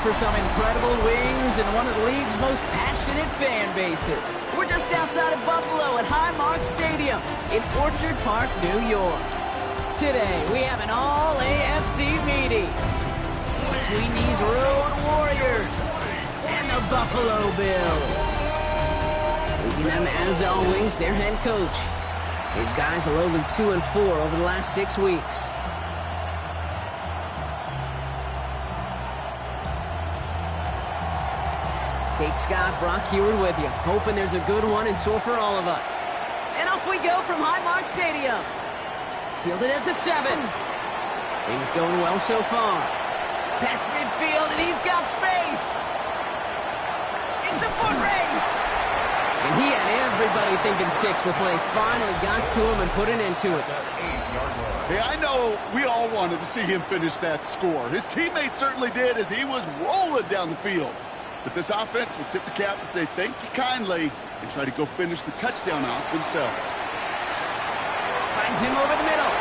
for some incredible wings and one of the league's most passionate fan bases. We're just outside of Buffalo at Highmark Stadium in Orchard Park, New York. Today, we have an all-AFC meeting between these Road Warriors and the Buffalo Bills. Leading them, as always, their head coach. These guys are lowly 2-4 over the last 6 weeks. Kate Scott, Brock Heward with you, hoping there's a good one in store for all of us. And off we go from Highmark Stadium. Fielded at the 7. Things going well so far. Past midfield, and he's got space. It's a foot race. And he had everybody thinking 6 before they finally got to him and put an end to it. Hey, I know we all wanted to see him finish that score. His teammates certainly did as he was rolling down the field. But this offense will tip the cap and say thank you kindly and try to go finish the touchdown off themselves. Finds him over the middle.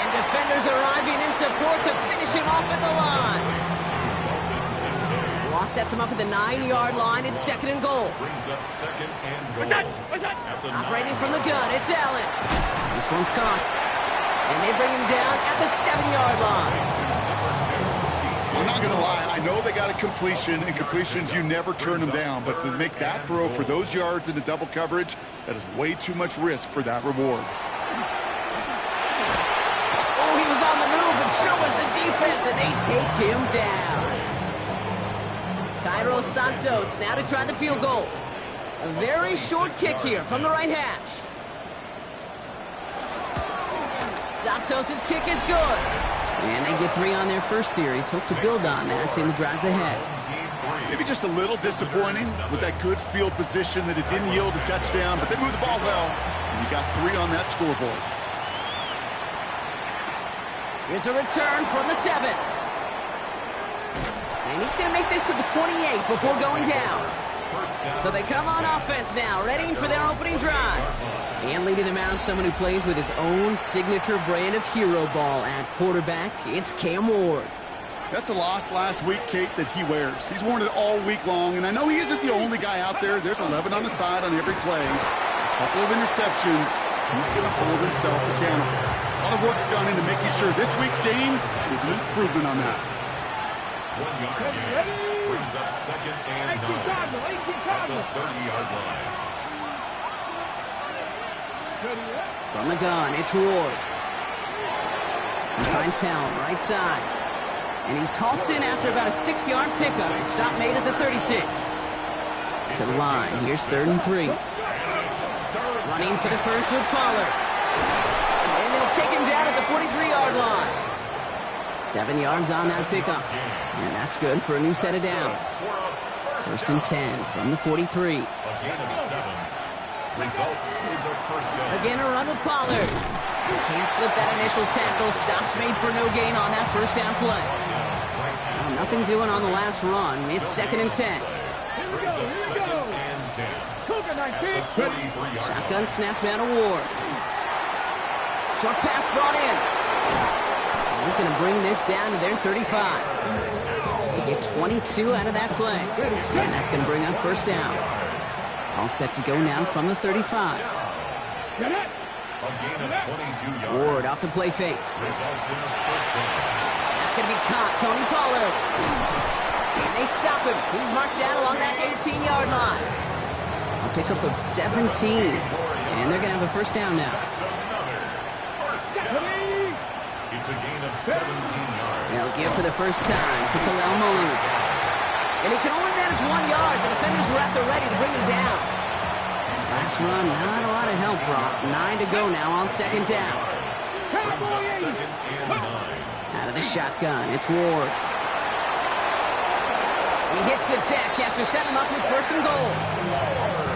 And defenders arriving in support to finish him off at the line. Law sets him up at the 9-yard line. It's 2nd and goal. Brings up 2nd and goal. What's that? Operating from the gun, it's Allen. This one's caught. And they bring him down at the 7-yard line. I'm not going to lie, I know they got a completion, and completions, you never turn them down. But to make that throw for those yards into double coverage, that is way too much risk for that reward. Oh, he was on the move, and so was the defense, and they take him down. Cairo Santos now to try the field goal. A very short kick here from the right hash. Santos' kick is good. And they get 3 on their first series. Hope to build on that in the drives ahead. Maybe just a little disappointing with that good field position that it didn't yield a touchdown, but they moved the ball well, and you got 3 on that scoreboard. Here's a return from the 7. And he's going to make this to the 28 before going down. So they come on offense now, ready for their opening drive. And leading them out, someone who plays with his own signature brand of hero ball at quarterback, it's Cam Ward. That's a loss last week, Kate, that he wears. He's worn it all week long, and I know he isn't the only guy out there. There's 11 on the side on every play. A couple of interceptions. He's going to hold himself accountable. A lot of work's gone into making sure this week's game is an improvement on that. 1 yard gain. Brings up 2nd and 9 at the 30-yard line. From the gun, it's Ward. He finds Helm, right side. And he's halted after about a 6-yard pickup. A stop made at the 36. To the line, here's 3rd and 3. Running for the first with Pollard. And they'll take him down at the 43-yard line. 7 yards on that pickup. And that's good for a new set of downs. 1st and 10 from the 43. A gain of 7. Result is a first down. Again, a run with Pollard. Can't slip that initial tackle. Stops made for no gain on that first down play. Well, nothing doing on the last run. It's 2nd and 10. Brings up 2nd and 10. Shotgun snap out of Ward. Short pass brought in. And he's going to bring this down to their 35. They get 22 out of that play. And that's going to bring up first down. All set to go now from the 35. Ward off the play fake. That's going to be caught. Tony Pollard. And they stop him. He's marked down along that 18-yard line. A pickup of 17. And they're going to have a first down now. It's a gain of 17 yards. They'll give for the first time to Kalel Mullins. And he can only manage 1 yard. The defenders were at the ready to bring him down. Last run, not a lot of help, Brock. 9 to go now on 2nd down. Brings up 2nd and 9. Out of the shotgun, it's Ward. He hits the deck after setting him up with 1st and goal.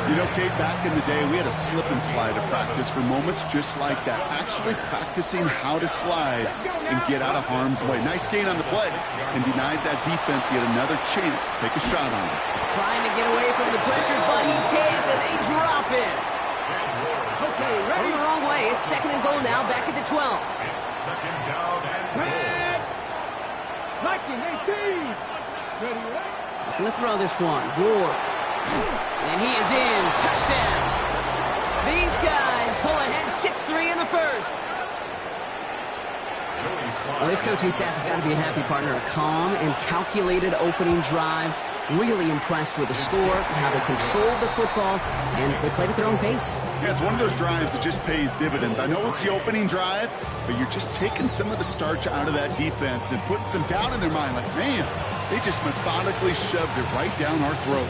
You know, Kate, back in the day, we had a slip and slide to practice for moments just like that. Actually practicing how to slide and get out of harm's way. Nice gain on the play and denied that defense yet another chance to take a shot on him. Trying to get away from the pressure, but he can't, and they drop him. Going the wrong way. It's 2nd and goal now, back at the 12. It's 2nd down and goal. Looking to throw this one. Ward. And he is in. Touchdown. These guys pull ahead 6-3 in the first. Well, this coaching staff has got to be a happy partner. A calm and calculated opening drive. Really impressed with the score, how they controlled the football, and they played at their own pace. Yeah, it's one of those drives that just pays dividends. I know it's the opening drive, but you're just taking some of the starch out of that defense and putting some doubt in their mind. Like, man, they just methodically shoved it right down our throat.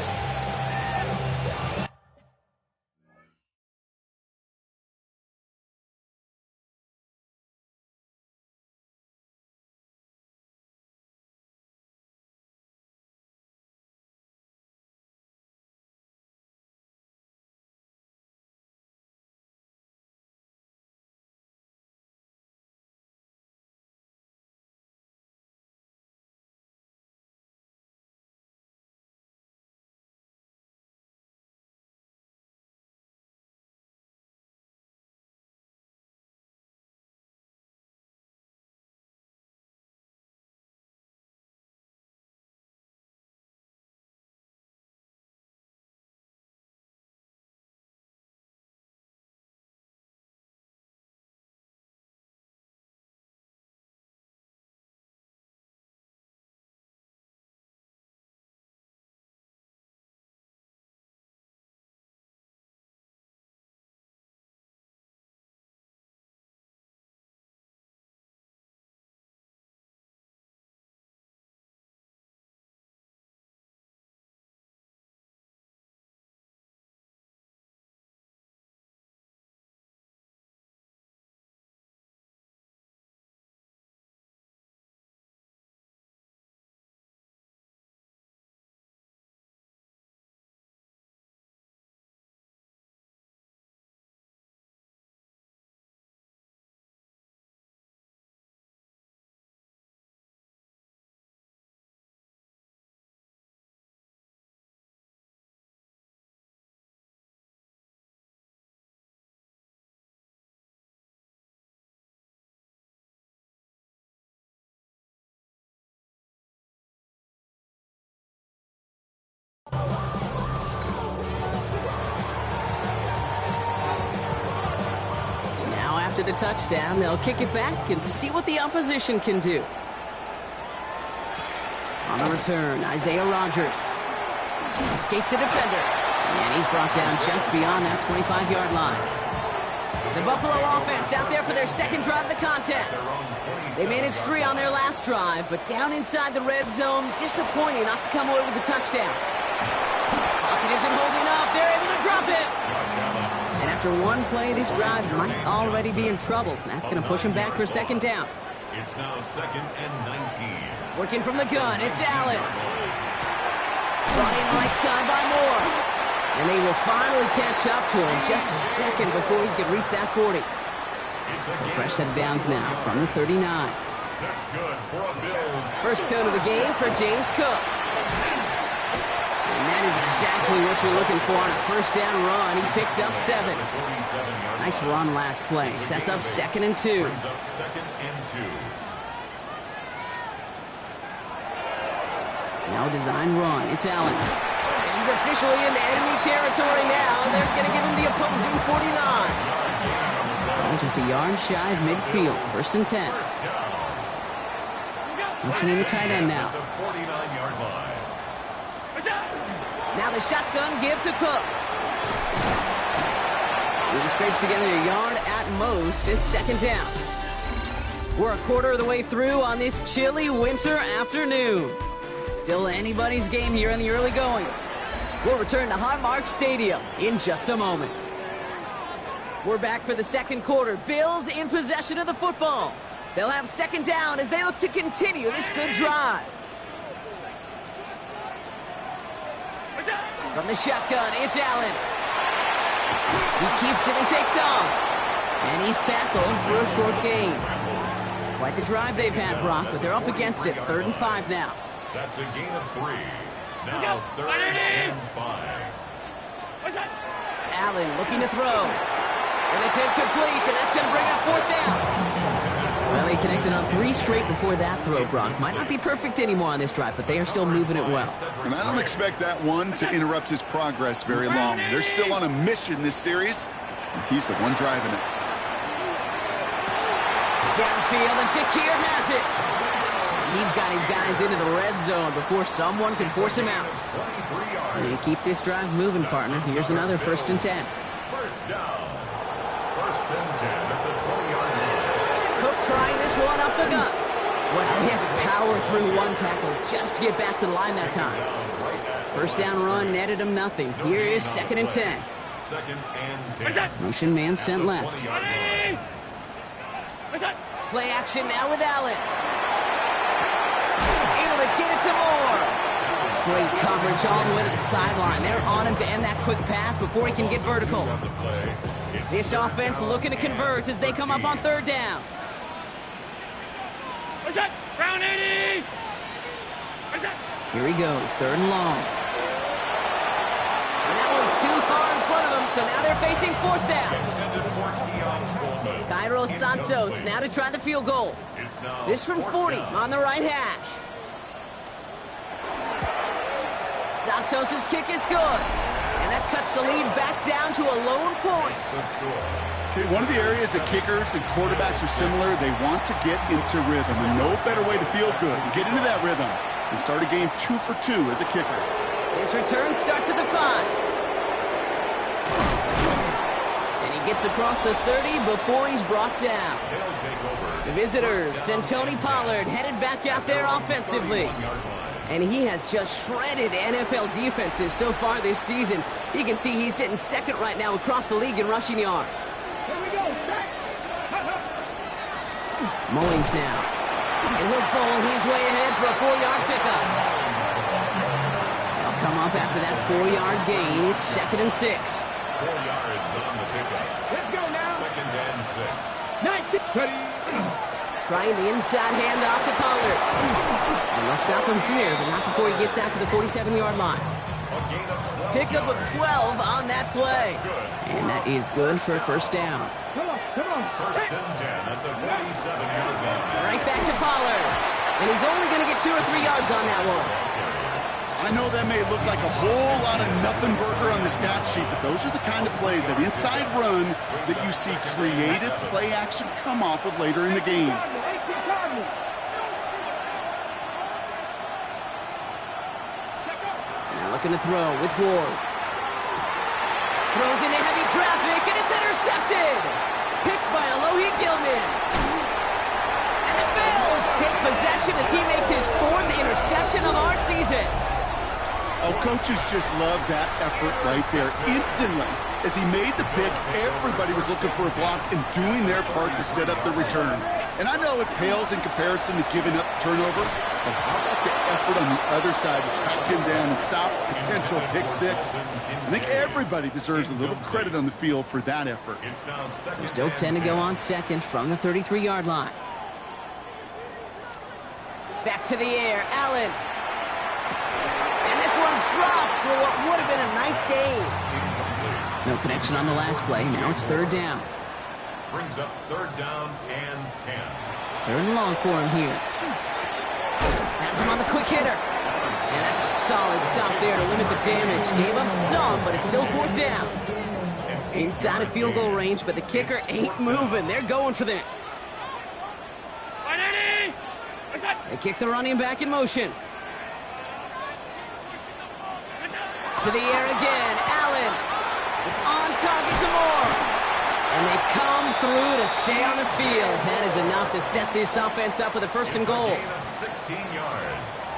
After the touchdown, they'll kick it back and see what the opposition can do. On the return, Isaiah Rodgers escapes a defender, and he's brought down just beyond that 25-yard line. The Buffalo offense out there for their second drive of the contest. They managed 3 on their last drive, but down inside the red zone, disappointing not to come away with a touchdown. Pocket isn't holding up. They're able to drop it. And after one play, this drive might already be in trouble. That's going to push him back for second down. It's now 2nd and 19. Working from the gun, it's Allen. Brought in right side by Moore. And they will finally catch up to him just a second before he could reach that 40. So fresh set of downs now from the 39. That's good for a Bills. First tone of the game for James Cook. And that is exactly what you're looking for on a first down run. He picked up 7. Nice run last play. Sets up 2nd and 2. Brings up 2nd and 2. Now a design run. It's Allen. And he's officially into enemy territory now. They're going to give him the opposing 49. Just a yard shy of midfield. 1st and 10. Motioning the tight end now. Now the shotgun give to Cook. He scrapes together a yard at most. It's 2nd down. We're a quarter of the way through on this chilly winter afternoon. Still anybody's game here in the early goings. We'll return to Highmark Stadium in just a moment. We're back for the second quarter. Bills in possession of the football. They'll have 2nd down as they look to continue this good drive. From the shotgun, it's Allen. He keeps it and takes off. And he's tackled for a short gain. Quite the drive they've had, Brock, but they're up against it. 3rd and 5 now. That's a gain of 3. Now 3rd and 5. Allen looking to throw. And it's incomplete, and that's going to bring up 4th down. Well, they connected on 3 straight before that throw, Brock. Might not be perfect anymore on this drive, but they are still moving it well. And I don't expect that one to interrupt his progress very long. They're still on a mission this series, and he's the one driving it. Downfield, and Shakir has it. He's got his guys into the red zone before someone can force him out. And keep this drive moving, partner. Here's another 1st and 10. First down. 1st and 10. That's a 20-yard line. Cook trying this one up the gut. Well, he had to power through one tackle just to get back to the line that time. 1st down run netted him nothing. Here is 2nd and 10. 2nd and 10. Motion man sent left. Play action now with Allen. Able to get it to Moore. Great coverage all the way to the sideline. They're on him to end that quick pass before he can get vertical. This offense looking to convert as they come up on 3rd down. Brown 80! Here he goes, 3rd and long. And that one's too far in front of them, so now they're facing 4th down. Cairo Santos now to try the field goal. This from 40 on the right hash. Santos' kick is good. And that cuts the lead back down to a lone point. Okay, one of the areas that kickers and quarterbacks are similar, they want to get into rhythm. And no better way to feel good and get into that rhythm and start a game 2 for 2 as a kicker. His return starts at the 5. And he gets across the 30 before he's brought down. The visitors send Tony Pollard headed back out there offensively. And he has just shredded NFL defenses so far this season. You can see he's sitting 2nd right now across the league in rushing yards. Mullings now. And he'll bowl his way ahead for a 4-yard pickup. They'll come up after that 4-yard gain. It's 2nd and 6. 4 yards on the pickup. Let's go now. 2nd and 6. Nice. Trying the inside handoff to Pollard. And they'll stop him here, but not before he gets out to the 47-yard line. Pickup of 12 on that play. And that is good for a 1st down. Come on. 1st and 10 at the 47-yard line. Right back to Pollard. And he's only going to get 2 or 3 yards on that one. I know that may look like a whole lot of nothing burger on the stat sheet, but those are the kind of plays, that inside run, that you see creative play action come off of later in the game. Now looking to throw with Ward. Throws into heavy traffic, and it's intercepted. Picked by Alohi Gilman. And the Bills take possession as he makes his 4th interception of our season. Oh, coaches just love that effort right there. Instantly, as he made the pick, everybody was looking for a block and doing their part to set up the return. And I know it pales in comparison to giving up the turnover, but how about the effort on the other side to track him down and stop potential pick 6? I think everybody deserves a little credit on the field for that effort. So still 10 to go on 2nd from the 33-yard line. Back to the air, Allen. And this one's dropped for what would have been a nice gain. No connection on the last play. Now it's 3rd down. Brings up 3rd down and 10. 3rd and long for him here. Has him on the quick hitter. And that's a solid stop there to limit the damage. Gave up some, but it's still 4th down. Inside of field goal range, but the kicker ain't moving. They're going for this. They kick the running back in motion. To the air again, Allen. It's on target to Moore. And they come through to stay on the field. That is enough to set this offense up with a 1st and goal. 16 yards.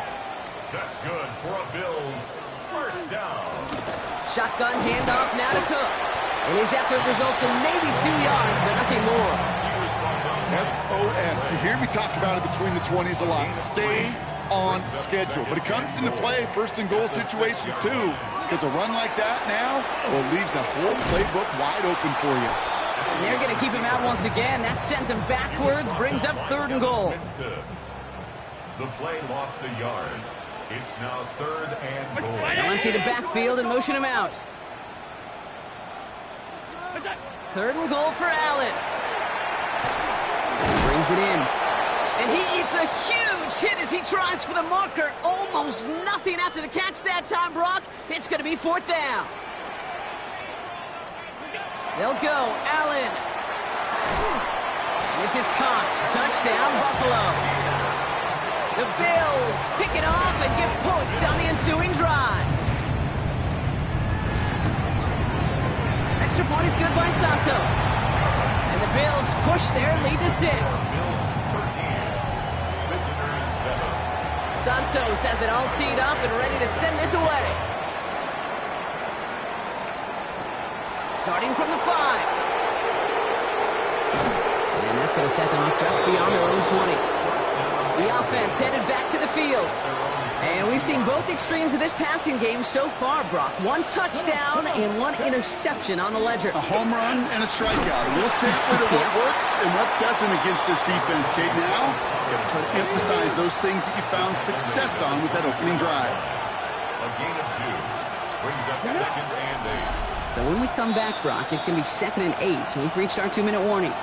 That's good for a Bills 1st down. Shotgun handoff now to Cook. And his effort results in maybe 2 yards, but nothing more. SOS. You hear me talk about it between the 20s a lot. Stay on schedule. But it comes into play 1st and goal situations too. Because a run like that now, well, leaves the whole playbook wide open for you. And they're going to keep him out once again. That sends him backwards, brings up 3rd and goal. The play lost a yard. It's now 3rd and goal. They'll empty the backfield and motion him out. 3rd and goal for Allen. Brings it in. And he eats a huge hit as he tries for the marker. Almost nothing after the catch that time, Brock. It's going to be 4th down. They'll go. Allen. And this is Cox. Touchdown, Buffalo. The Bills pick it off and get points on the ensuing drive. Extra point is good by Santos. And the Bills push their lead to 6. Santos has it all teed up and ready to send this away. Starting from the 5. And that's going to set them up just beyond their own 20. The offense headed back to the field. And we've seen both extremes of this passing game so far, Brock. 1 touchdown and 1 interception on the ledger. A home run and a strikeout. A little sampling of what works and what doesn't against this defense, Kate. Now, you got to try to emphasize those things that you found success on with that opening drive. A gain of 2 brings up 2nd and 8. So when we come back, Brock, it's going to be 2nd and 8. So we've reached our 2-minute warning.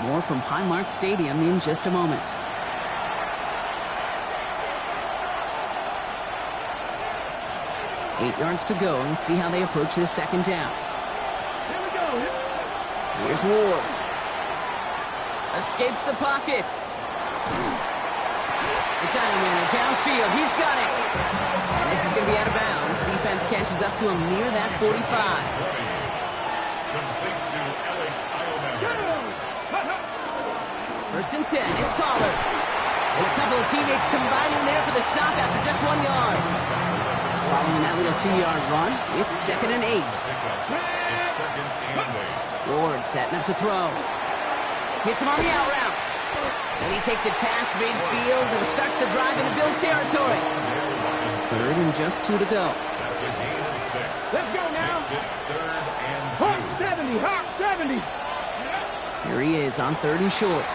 More from Highmark Stadium in just a moment. 8 yards to go. Let's see how they approach this 2nd down. Here we go. Here's Ward. Escapes the pocket. The time winner downfield. He's got it. And this is going to be out of bounds. Defense catches up to him near that 45. Complete to Alec Iomack. 1st and 10. It's Pollard. And a couple of teammates combining there for the stop after just 1 yard. Following that little 2-yard run, it's 2nd and 8. It's 2nd and 8. Ward setting up to throw. Hits him on the out route. And he takes it past midfield and starts the drive into Bills territory. 3rd and just 2 to go. That's a gain of 6. Let's go now. Makes it 3rd and 2. Hawk 70, Hawk 70. Here he is on 3rd and short.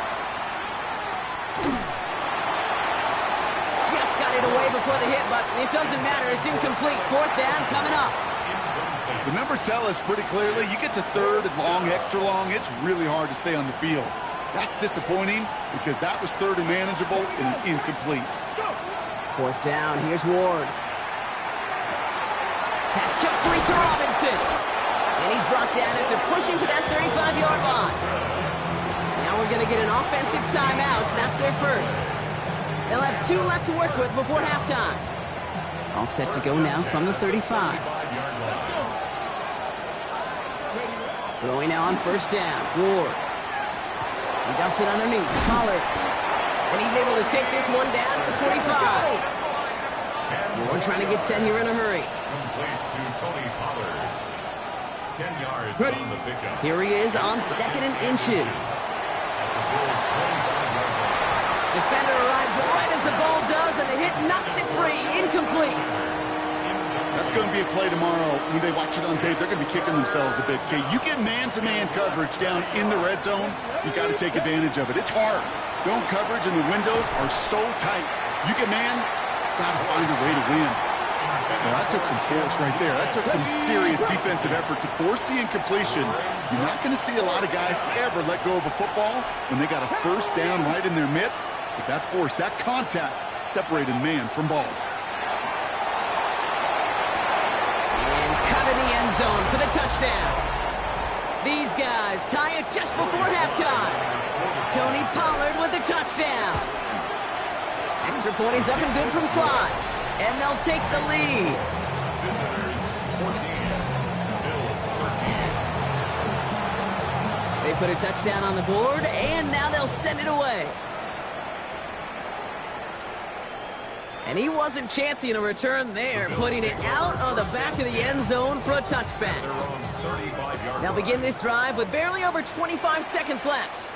Just got it away before the hit, but it doesn't matter. It's incomplete. 4th down coming up. The numbers tell us pretty clearly, you get to 3rd and long, extra long, it's really hard to stay on the field. That's disappointing because that was 3rd and manageable and incomplete. 4th down, here's Ward. Pass complete to Robinson. And he's brought down after pushing to that 35-yard line. Now we're going to get an offensive timeout. That's their first. They'll have 2 left to work with before halftime. All set to go now from the 35. Throwing now on 1st down. Ward. He dumps it underneath. Pollard. And he's able to take this one down to the 25. Ward trying to get set here in a hurry. Complete to Tony Pollard. 10 yards on the pickup. Here he is on 2nd and inches. Defender arrives right as the ball does, and the hit knocks it free. Incomplete. That's going to be a play tomorrow. When they watch it on tape, they're going to be kicking themselves a bit. Okay, you get man-to-man coverage down in the red zone, you got to take advantage of it. It's hard. Zone coverage and the windows are so tight. You get man, got to find a way to win. Well, that took some force right there. That took some serious defensive effort to force the incompletion. You're not going to see a lot of guys ever let go of a football when they got a 1st down right in their midst. But that force, that contact, separated man from ball. And cut in the end zone for the touchdown. These guys tie it just before halftime. Tony Pollard with the touchdown. Extra point is up and good from Slide. And they'll take the lead. Visitors 14, Bills 13. They put a touchdown on the board, and now they'll send it away. And he wasn't chancing a return there, putting it out on the back of the end zone for a touchback. They'll begin this drive with barely over 25 seconds left.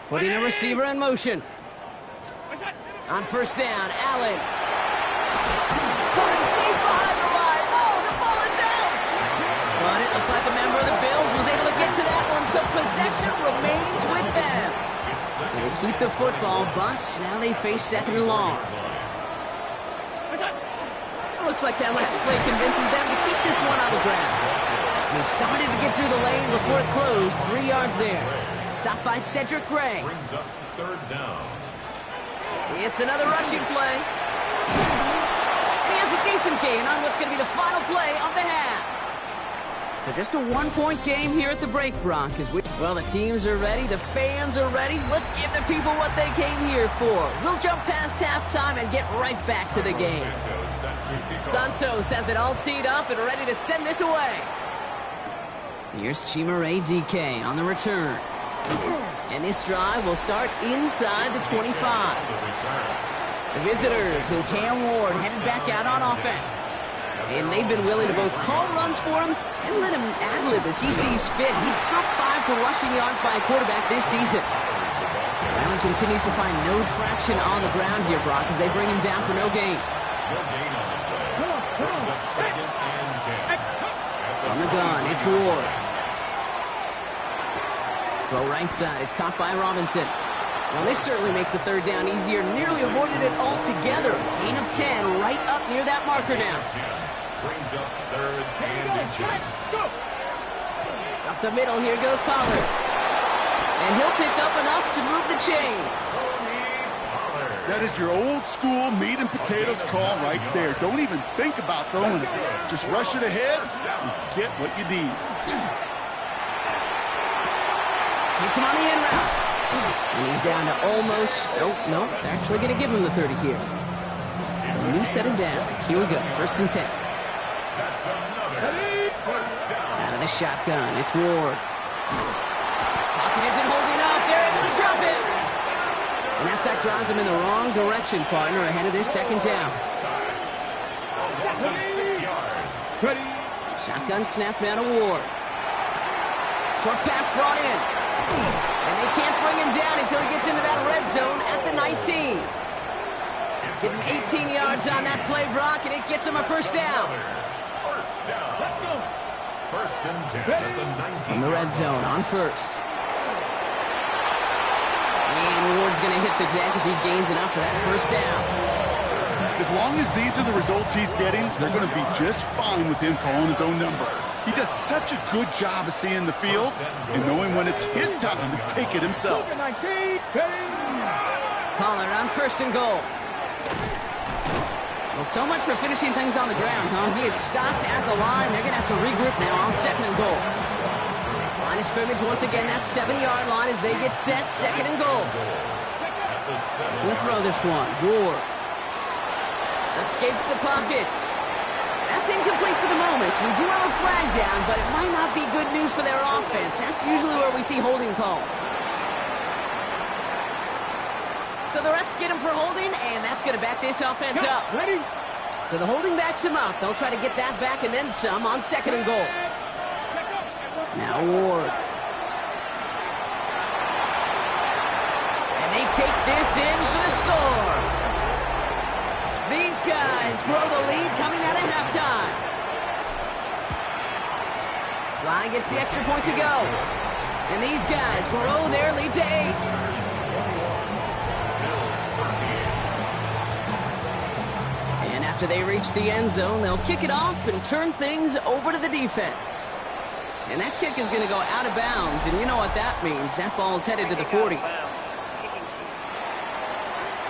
Putting a receiver in motion. On 1st down, Allen. Caught deep behind the line. Oh, the ball is out! But it looked like a member of the Bills was able to get to that one, so possession remains with them. So they keep the football, but now they face 2nd and long. It looks like that last play convinces them to keep this one on the ground. They started to get through the lane before it closed. 3 yards there. Stopped by Cedric Gray. Brings up third down. It's another rushing play. And he has a decent gain on what's going to be the final play of the half. So just a one-point game here at the break, Brock. Well, the teams are ready. The fans are ready. Let's give the people what they came here for. We'll jump past halftime and get right back to the game. Santos has it all teed up and ready to send this away. Here's Chimere DK on the return. And this drive will start inside the 25. The visitors and Cam Ward headed back out on offense. And they've been willing to both call runs for him and let him ad-lib as he sees fit. He's top 5 for rushing yards by a quarterback this season. Allen continues to find no traction on the ground here, Brock, as they bring him down for no gain. No gain on the play. Brings up second and 10. On the gun, it's Ward. Throw right side is caught by Robinson. Well, this certainly makes the third down easier. Nearly avoided it altogether. Gain of 10 right up near that marker now. Brings up third and inches. Up the middle, here goes Pollard. And he'll pick up enough to move the chains. That is your old school meat and potatoes call right there. Don't even think about throwing it. Just rush it ahead and get what you need. Hits him on the in route. And he's down to almost, nope, actually going to give him the 30 here. So a new set of downs. Here we go, 1st and 10. Out of the shotgun, it's Ward. Pocket isn't holding up. They're able to drop it. And that sack drives him in the wrong direction, partner, ahead of this second down. 6 yards. Shotgun snap now to Ward. Short pass brought in. And they can't bring him down until he gets into that red zone at the 19. Give him 18 yards on that play, Brock, and it gets him a first down. First down. 1st and 10 at the 19. From the red zone on first. And Ward's going to hit the deck as he gains enough for that first down. As long as these are the results he's getting, they're going to be just fine with him calling his own number. He does such a good job of seeing the field and knowing when it's his time to take it himself. Pollard on 1st and goal. Well, so much for finishing things on the ground, huh? He is stopped at the line. They're going to have to regroup now on 2nd and goal. Line of scrimmage once again, that 7-yard line as they get set, 2nd and goal. We'll throw this one. Ward escapes the pocket. That's incomplete for the moment. We do have a flag down, but it might not be good news for their offense. That's usually where we see holding calls. So the refs get him for holding, and that's going to back this offense up. Ready? So the holding backs him up. They'll try to get that back and then some on 2nd and goal. Now Ward. And they take this in for the score. These guys grow the lead coming out of halftime. Sly gets the extra point to go. And these guys grow their lead to 8. And after they reach the end zone, they'll kick it off and turn things over to the defense. And that kick is going to go out of bounds, and you know what that means. That ball's headed to the 40.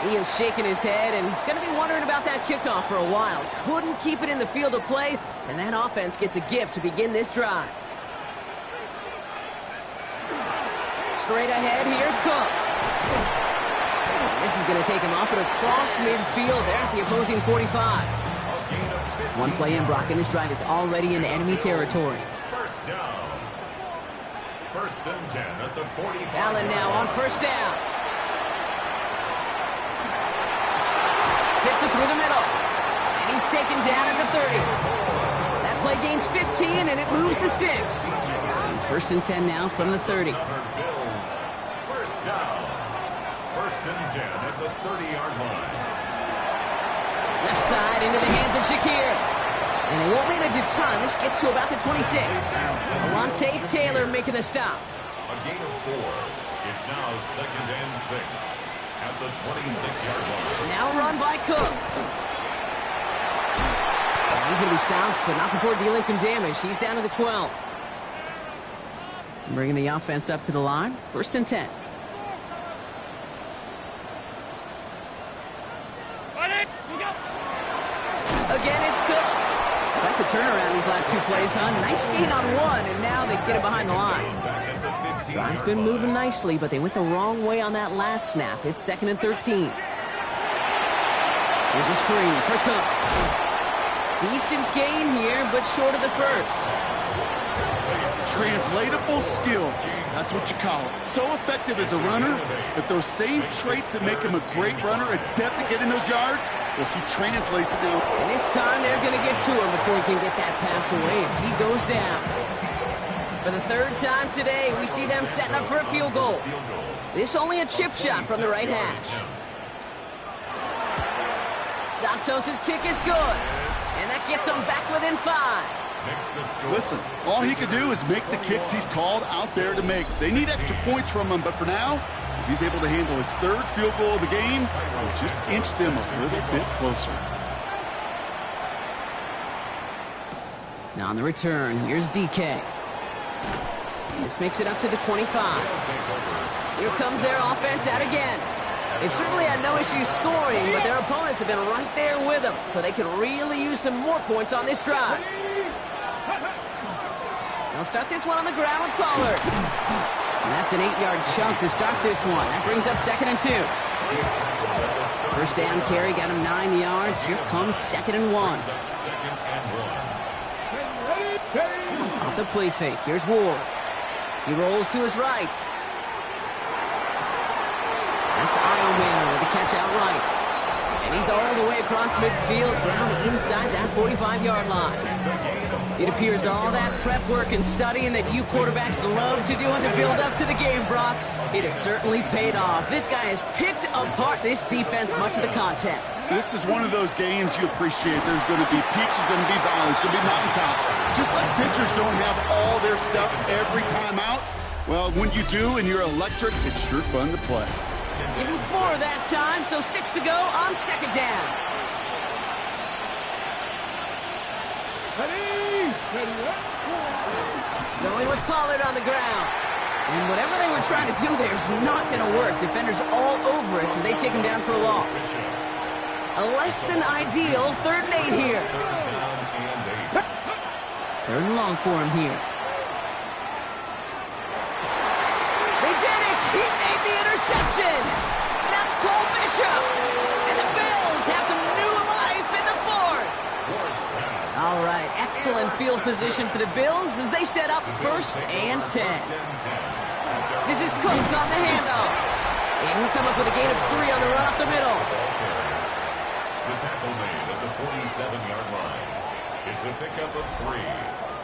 He is shaking his head, and he's going to be wondering about that kickoff for a while. Couldn't keep it in the field of play, and that offense gets a gift to begin this drive. Straight ahead, here's Cook. This is going to take him up and across midfield there at the opposing 45. One play in, Brock, and this drive is already in enemy territory. First down. 1st and 10 at the 45. Allen now on 1st down. Fits it through the middle. And he's taken down at the 30. That play gains 15, and it moves the sticks. So 1st and 10 now from the 30. Bills. First down. 1st and 10 at the 30-yard line. Left side into the hands of Shakir. And they won't manage a ton. This gets to about the 26. Alontae Taylor making the stop. A gain of 4. It's now 2nd and 6 at the 26-yard line. Now run by Cook. He's going to be stopped, but not before dealing some damage. He's down to the 12. Bringing the offense up to the line. 1st and 10. Again, it's Cook. Quite the turnaround these last 2 plays, huh? Nice gain on 1, and now they get it behind the line. Drive's been moving nicely, but they went the wrong way on that last snap. It's 2nd and 13. Here's a screen for Cook. Decent gain here, but short of the first. Translatable skills. That's what you call it. So effective as a runner, but those same traits that make him a great runner, adept at getting those yards, well, he translates now. And this time they're going to get to him before he can get that pass away as he goes down. For the 3rd time today, we see them setting up for a field goal. This only a chip shot from the right hash. Santos' kick is good, and that gets them back within 5. Listen, all he could do is make the kicks he's called out there to make. They need extra points from him, but for now, if he's able to handle his 3rd field goal of the game, he'll just inch them a little bit closer. Now on the return, here's DK. This makes it up to the 25. Here comes their offense out again. They've certainly had no issues scoring, but their opponents have been right there with them, so they could really use some more points on this drive. They'll start this one on the ground with Pollard. And that's an 8-yard chunk to start this one. That brings up 2nd and 2. 1st down carry got him 9 yards. Here comes 2nd and 1. Off the play fake. Here's Ward. He rolls to his right. That's Ioman with the catch out right. And he's all the way across midfield down inside that 45-yard line. It appears all that prep work and studying that you quarterbacks love to do in the build-up to the game, Brock, it has certainly paid off. This guy has picked apart this defense much of the contest. This is one of those games you appreciate. There's going to be peaks, there's going to be valleys, there's going to be mountaintops. Just like pitchers don't have all their stuff every time out, well, when you do and you're electric, it's sure fun to play. Even 4 that time, so 6 to go on 2nd down. Going with Pollard on the ground. And whatever they were trying to do there is not going to work. Defenders all over it, so they take him down for a loss. A less than ideal 3rd and 8 here. 3rd and long for him here. They did it! He made the interception! That's Cole Bishop! And the Bills have some new life in the 4th! All right, excellent field position for the Bills as they set up 1st and 10. This is Cook on the handoff. And he'll come up with a gain of 3 on the run up the middle. The tackle made at the 47-yard line. It's a pickup of 3.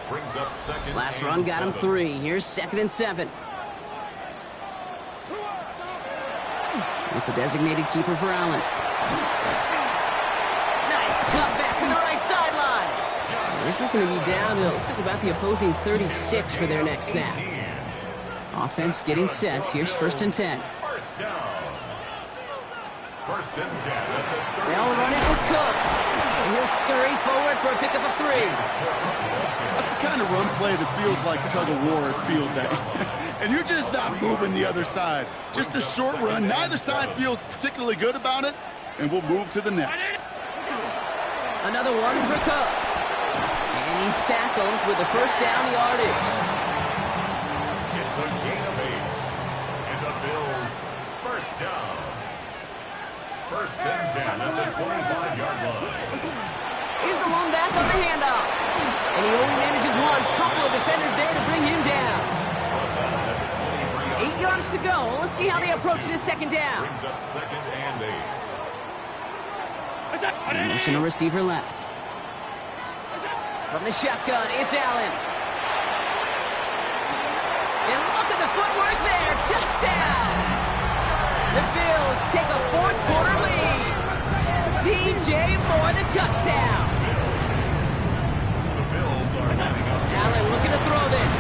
Brings up 2nd. Last run got him 3. Here's 2nd and 7. It's a designated keeper for Allen. Nice cut back to the right sideline. This is going to be down to, looks like about the opposing 36 for their next snap. Offense getting set. Here's 1st and 10. First down. 1st and 10 at the 36. They'll run it with Cook. And he'll scurry forward for a pickup of 3. That's the kind of run play that feels like tug-of-war at field day. And you're just not moving the other side. Just a short run. Neither side feels particularly good about it, and we'll move to the next. Another one for Cook. And he's tackled with the 1st down yardage. It's a gain of 8. And the Bills, 1st down. 1st and 10 at the 25-yard line. Here's the lone back on the handoff. And he only manages one. Couple of defenders there to bring him down. 8 yards to go. Let's see how they approach this 2nd down. Brings up 2nd and 8. Motion a receiver left. From the shotgun, it's Allen. And look at the footwork there. Touchdown. The Bills take a 4th quarter lead. DJ Moore, the touchdown. The Bills are lining up. Allen looking to throw this.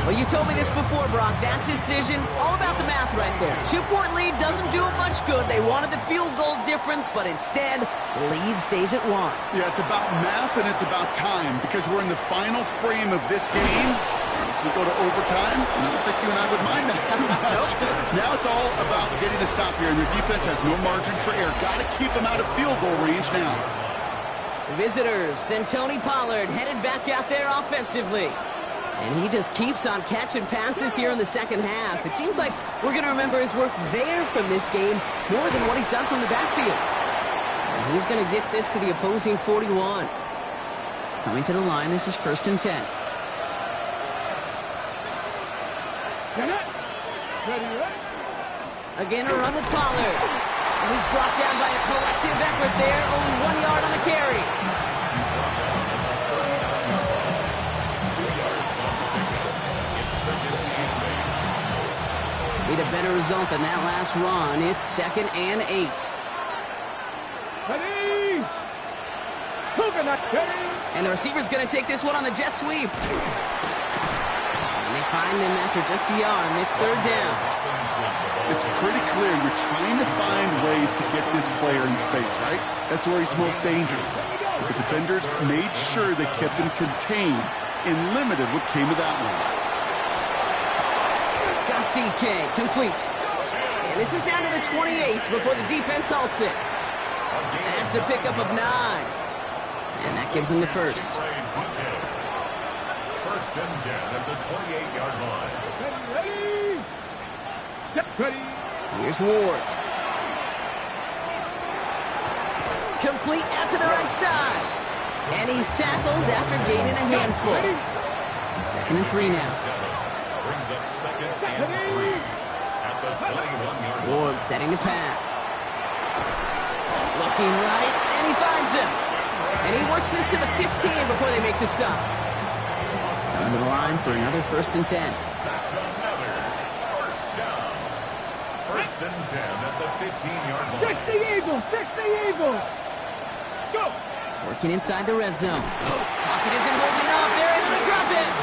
Well, you told me this before, Brock. That decision, all about the math right there. 2-point lead doesn't do them much good. They wanted the field goal difference, but instead, the lead stays at 1. Yeah, it's about math and it's about time because we're in the final frame of this game. As we go to overtime, and I don't think you and I would mind that too much. Now it's all about getting a stop here, and their defense has no margin for error. Got to keep them out of field goal range now. Visitors, send Tony Pollard headed back out there offensively. And he just keeps on catching passes here in the second half. It seems like we're going to remember his work there from this game more than what he's done from the backfield. And he's going to get this to the opposing 41. Coming to the line, this is 1st and 10. Again, a run with Pollard. And he's brought down by a collective effort there. Only 1 yard on the carry. Need a better result than that last run. It's 2nd and 8. And the receiver's going to take this one on the jet sweep. And they find him after just a yard. It's 3rd down. It's pretty clear you're trying to find ways to get this player in space, right? That's where he's most dangerous. The defenders made sure they kept him contained and limited what came of that one. Got TK, complete. And this is down to the 28 before the defense halts it. That's a pickup of 9. And that gives him the first. 1st and 10 at the 28-yard line. Here's Ward. Complete out to the right side. And he's tackled after gaining a handful. 2nd and 3 now. Brings up 2nd and 3 at the 21-yard line. Ward setting the pass. Looking right, and he finds him. And he works this to the 15 before they make the stop. Coming to the line for another 1st and 10. That's another first down. 1st and 10 at the 15-yard line. Fix the Eagles! Fix the Eagles! Go! Working inside the red zone. Pocket isn't holding up. They're able to drop it.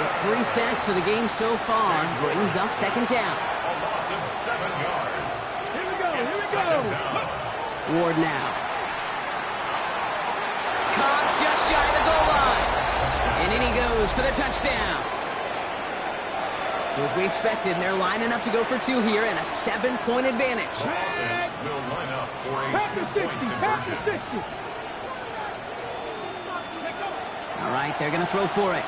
It's 3 sacks for the game so far. Brings up 2nd down. A loss of 7 yards. Here we go! Here we go! Ward now. Caught just shy of the goal line. And in he goes for the touchdown. So as we expected, they're lining up to go for 2 here and a 7-point advantage. Offense will line up for a Pass the 60! 2-point Pass the conversion. 60! All right, they're going to throw for it.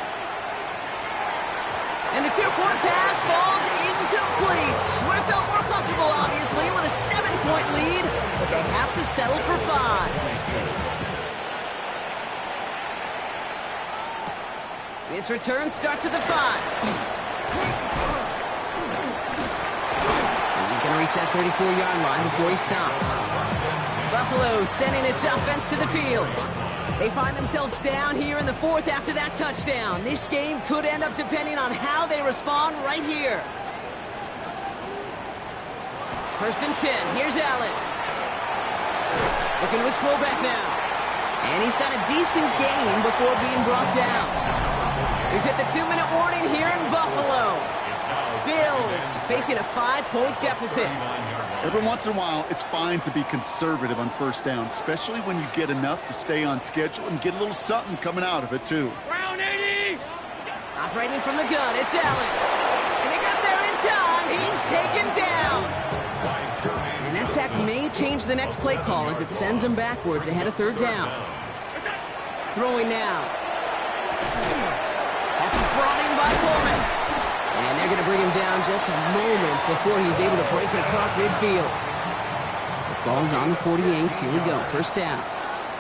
And the 2-point pass falls incomplete. Would have felt more comfortable, obviously, with a 7-point lead, but they have to settle for 5. This return starts at the 5. And he's going to reach that 34-yard line before he stops. Buffalo sending its offense to the field. They find themselves down here in the 4th after that touchdown. This game could end up depending on how they respond right here. 1st and 10. Here's Allen. Looking to his fullback now. And he's got a decent gain before being brought down. We've hit the 2-minute warning here in Buffalo. Bills facing a 5-point deficit. Every once in a while, it's fine to be conservative on 1st down, especially when you get enough to stay on schedule and get a little something coming out of it, too. Round 80! Operating from the gun, it's Allen. And he got there in time. He's taken down. And that sack may change the next play call as it sends him backwards ahead of 3rd down. Throwing now. Pass is brought in by Coleman. And they're going to bring him down just a moment before he's able to break it across midfield. The ball's on the 48. Here we go. 1st down.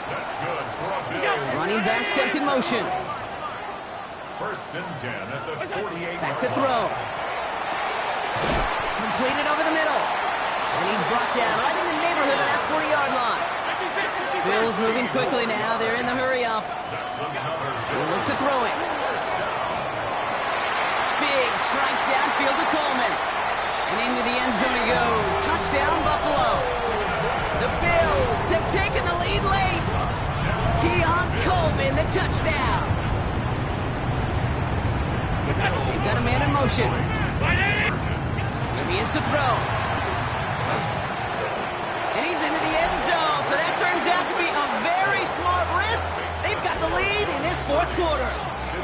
That's good for a Bills. Running back sets in motion. 1st and 10 at the 48. Back to throw. Completed over the middle. And he's brought down right in the neighborhood of that 40-yard line. Bills moving quickly now. They're in the hurry up. They look to throw it. Big strike downfield to Coleman. And into the end zone he goes. Touchdown, Buffalo. The Bills have taken the lead late. Keon Coleman, the touchdown. He's got a man in motion. He is to throw. And he's into the end zone. So that turns out to be a very smart risk. They've got the lead in this fourth quarter.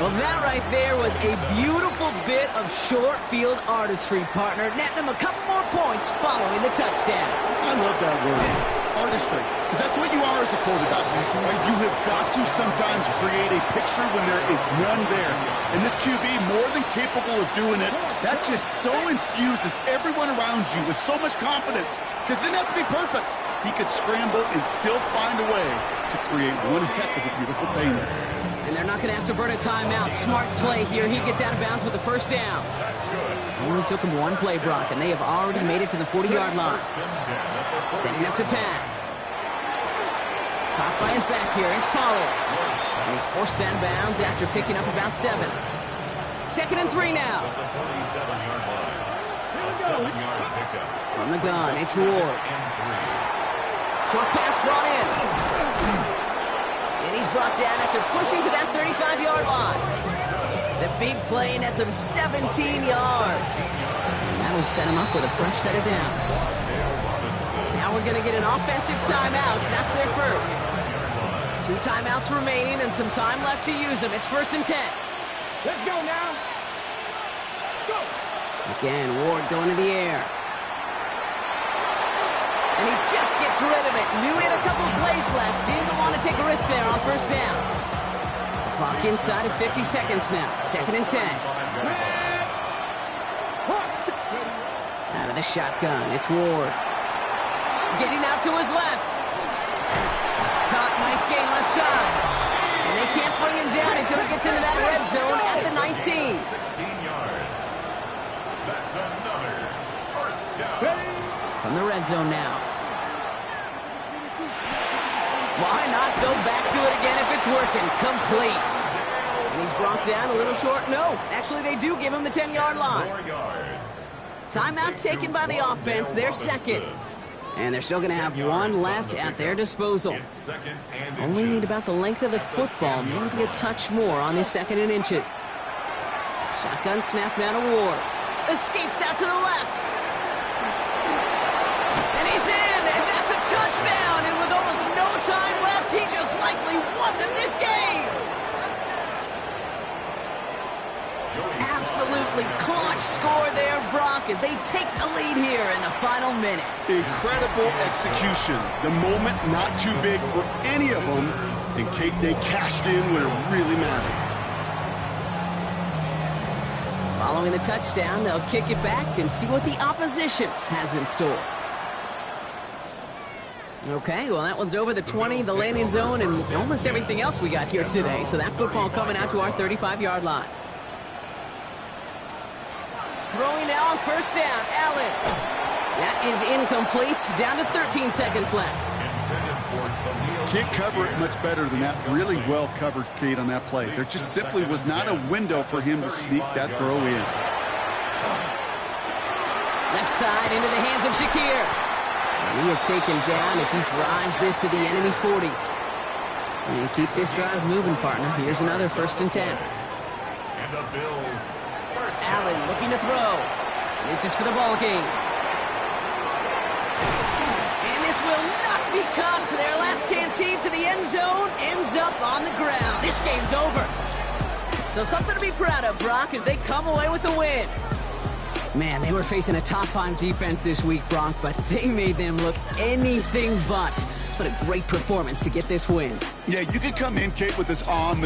Well, that right there was a beautiful bit of short field artistry, partner. Netting them a couple more points following the touchdown. I love that word, artistry, because that's what you are as a quarterback. Right? You have got to sometimes create a picture when there is none there. And this QB, more than capable of doing it, that just so infuses everyone around you with so much confidence, because it didn't have to be perfect. He could scramble and still find a way to create one heck of a beautiful painting. And they're not going to have to burn a timeout. Smart play here. He gets out of bounds with the first down. Only took him one play, Brock, and they have already made it to the 40-yard line. Setting up to pass. Caught by his back here. It's Pollard. And he's forced out of bounds after picking up about 7. 2nd and 3 now. From the gun, it's Ward. Short pass brought in. And he's brought down after pushing to that 35-yard line. The big play nets him 17 yards. And that'll set him up with a fresh set of downs. Now we're going to get an offensive timeout. That's their first. 2 timeouts remaining and some time left to use them. It's 1st and 10. Let's go now. Go. Again, Ward going to the air. And he just gets rid of it. Knew he had a couple of plays left. Didn't want to take a risk there on first down. The clock inside of 50 seconds now. 2nd and 10. Out of the shotgun, it's Ward. Getting out to his left. Caught, nice gain left side. And they can't bring him down until he gets into that red zone at the 19. 16 yards. That's another first down. From the red zone now. Why not go back to it again if it's working? Complete. And he's brought down a little short. No, actually they do give him the 10-yard line. 4 yards. Timeout taken by the offense. They're second. And they're still going to have one left at their disposal. It's 2nd and Only need about the length of the football, maybe a touch more on this 2nd and inches. Shotgun snap now to Ward. Escapes out to the left. And he's in, and that's a touchdown. And with almost no time left, he just likely won them this game. Absolutely clutch score there, Brock, as they take the lead here in the final minutes. Incredible execution. The moment not too big for any of them. And Kate, they cashed in when it really mattered. Following the touchdown, they'll kick it back and see what the opposition has in store. Okay, well, that one's over the 20, the landing zone, and almost everything else we got here today. So that football coming out to our 35-yard line. Throwing now on first down, Allen. That is incomplete. Down to 13 seconds left. Can't cover it much better than that. Really well covered, Kate, on that play. There just simply was not a window for him to sneak that throw in. Left side into the hands of Shakir. And he is taken down as he drives this to the enemy 40. And keep this drive moving, partner. Here's another 1st and 10. And the Bills. Allen looking to throw. This is for the ball game. And this will not be caught, so their last chance heave to the end zone ends up on the ground. This game's over. So something to be proud of, Brock, as they come away with the win. Man, they were facing a top-5 defense this week, Brock, but they made them look anything but. What a great performance to get this win. Yeah, you could come in, Kate, with this arm.